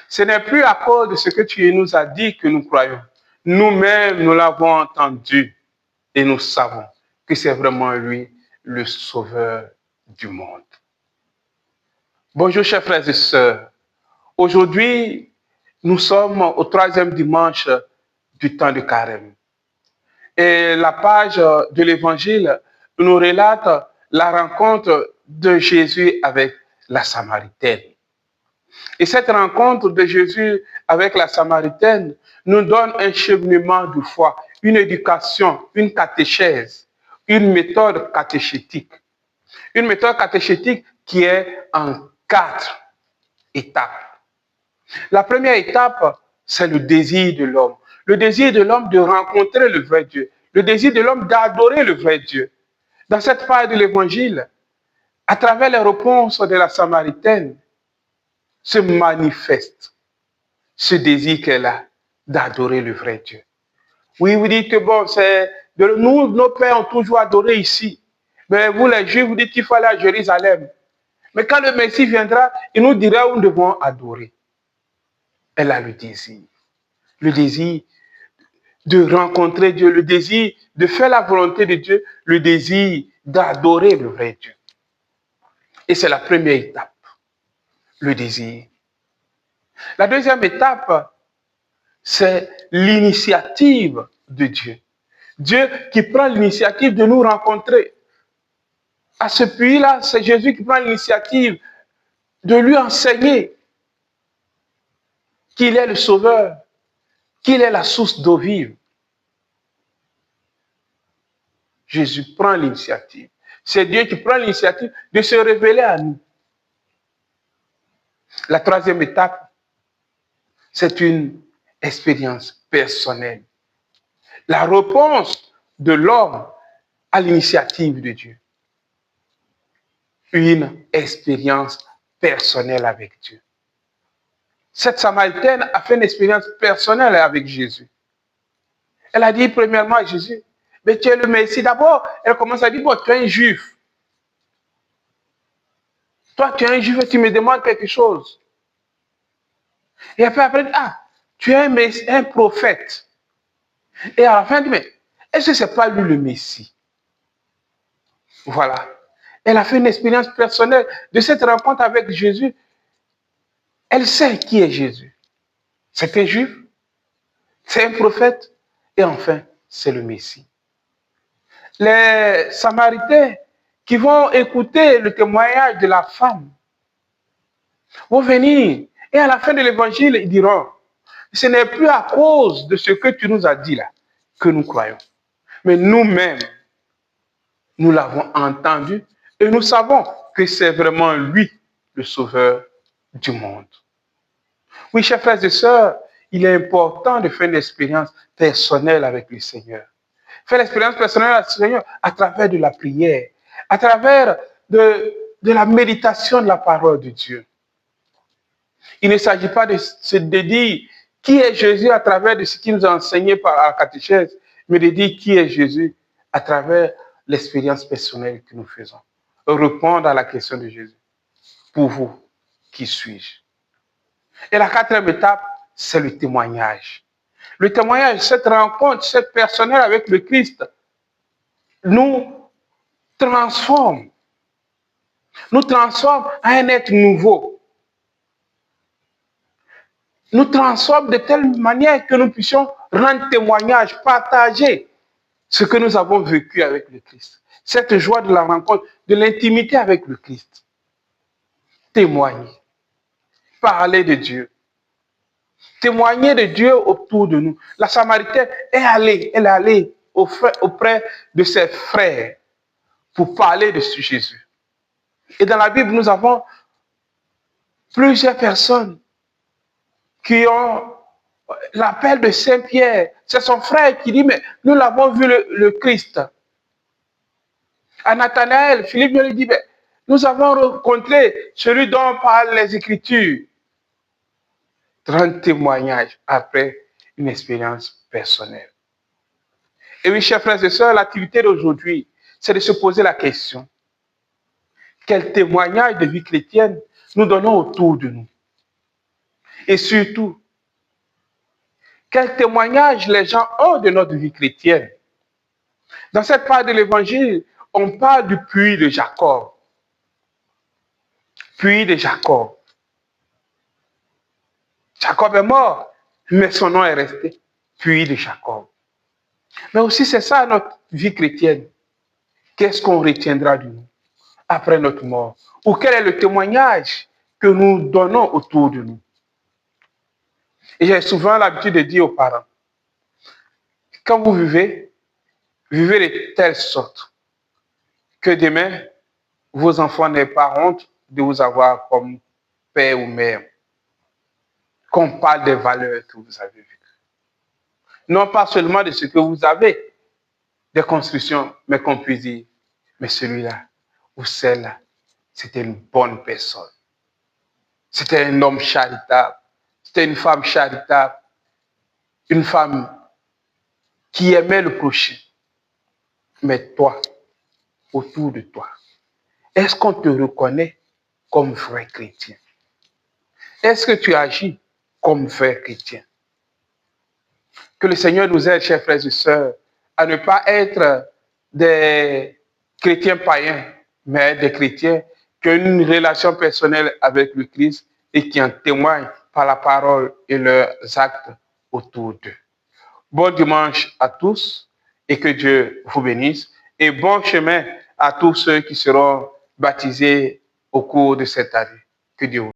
Ce n'est plus à cause de ce que tu nous as dit que nous croyons. Nous-mêmes, nous l'avons entendu et nous savons que c'est vraiment lui le sauveur du monde. Bonjour, chers frères et sœurs. Aujourd'hui, nous sommes au 3e dimanche du temps de Carême. Et la page de l'Évangile nous relate la rencontre de Jésus avec la Samaritaine. Et cette rencontre de Jésus avec la Samaritaine nous donne un cheminement de foi, une éducation, une catéchèse, une méthode catéchétique. Une méthode catéchétique qui est en 4 étapes. La première étape, c'est le désir de l'homme. Le désir de l'homme de rencontrer le vrai Dieu. Le désir de l'homme d'adorer le vrai Dieu. Dans cette page de l'Évangile, à travers les réponses de la Samaritaine, se manifeste ce désir qu'elle a d'adorer le vrai Dieu. Oui, vous dites que bon, nous, nos pères ont toujours adoré ici. Mais vous, les Juifs, vous dites qu'il faut aller à Jérusalem. Mais quand le Messie viendra, il nous dira où nous devons adorer. Elle a le désir de rencontrer Dieu, le désir de faire la volonté de Dieu, le désir d'adorer le vrai Dieu. Et c'est la première étape, le désir. La deuxième étape, c'est l'initiative de Dieu. Dieu qui prend l'initiative de nous rencontrer. À ce puits-là, c'est Jésus qui prend l'initiative de lui enseigner qu'il est le Sauveur, qu'il est la source d'eau vive. Jésus prend l'initiative. C'est Dieu qui prend l'initiative de se révéler à nous. La troisième étape, c'est une expérience personnelle. La réponse de l'homme à l'initiative de Dieu. Une expérience personnelle avec Dieu. Cette Samaritaine a fait une expérience personnelle avec Jésus. Elle a dit premièrement à Jésus, mais tu es le Messie. D'abord, elle commence à dire, bon, tu es un juif. Toi, tu es un juif et tu me demandes quelque chose. Et après, tu es un prophète. Et à la fin, elle dit, mais est-ce que ce n'est pas lui le Messie? Voilà. Elle a fait une expérience personnelle de cette rencontre avec Jésus. Elle sait qui est Jésus. C'est un juif, c'est un prophète, et enfin, c'est le Messie. Les Samaritains qui vont écouter le témoignage de la femme vont venir, et à la fin de l'évangile, ils diront, ce n'est plus à cause de ce que tu nous as dit là que nous croyons. Mais nous-mêmes, nous l'avons entendu et nous savons que c'est vraiment lui, le Sauveur du monde. Oui, chers frères et sœurs, il est important de faire une expérience personnelle avec le Seigneur. Faire l'expérience personnelle avec le Seigneur à travers de la prière, à travers de la méditation de la parole de Dieu. Il ne s'agit pas de dire qui est Jésus à travers de ce qu'il nous a enseigné par la catéchèse, mais de dire qui est Jésus à travers l'expérience personnelle que nous faisons. Répondre à la question de Jésus. Pour vous, qui suis-je? Et la quatrième étape, c'est le témoignage. Le témoignage, cette rencontre, cette personnelle avec le Christ, nous transforme. Nous transforme en un être nouveau. Nous transforme de telle manière que nous puissions rendre témoignage, partager ce que nous avons vécu avec le Christ. Cette joie de la rencontre, de l'intimité avec le Christ. Témoigner. Parler de Dieu. Témoigner de Dieu autour de nous. La Samaritaine elle est allée auprès de ses frères pour parler de ce Jésus. Et dans la Bible, nous avons plusieurs personnes qui ont l'appel de Saint-Pierre. C'est son frère qui dit, mais nous l'avons vu le Christ. À Nathanaël, Philippe lui dit, mais nous avons rencontré celui dont parlent les Écritures. 30 témoignages après une expérience personnelle. Et oui, chers frères et sœurs, l'activité d'aujourd'hui, c'est de se poser la question. Quel témoignage de vie chrétienne nous donnons autour de nous? Et surtout, quel témoignage les gens ont de notre vie chrétienne. Dans cette part de l'évangile, on parle du puits de Jacob. Puits de Jacob. Jacob est mort, mais son nom est resté. Puits de Jacob. Mais aussi, c'est ça notre vie chrétienne. Qu'est-ce qu'on retiendra de nous après notre mort? Ou quel est le témoignage que nous donnons autour de nous? Et j'ai souvent l'habitude de dire aux parents, quand vous vivez, vivez de telle sorte que demain, vos enfants n'aient pas honte de vous avoir comme père ou mère. Qu'on parle des valeurs que vous avez vécues. Non pas seulement de ce que vous avez, des constructions, mais qu'on puisse dire, mais celui-là ou celle-là, c'était une bonne personne. C'était un homme charitable. C'était une femme charitable. Une femme qui aimait le prochain. Mais toi, autour de toi, est-ce qu'on te reconnaît comme vrai chrétien? Est-ce que tu agis comme vrai chrétien? Que le Seigneur nous aide, chers frères et sœurs, à ne pas être des chrétiens païens, mais des chrétiens qui ont une relation personnelle avec le Christ et qui en témoignent par la parole et leurs actes autour d'eux. Bon dimanche à tous et que Dieu vous bénisse. Et bon chemin à tous ceux qui seront baptisés au cours de cette année. Que Dieu vous bénisse.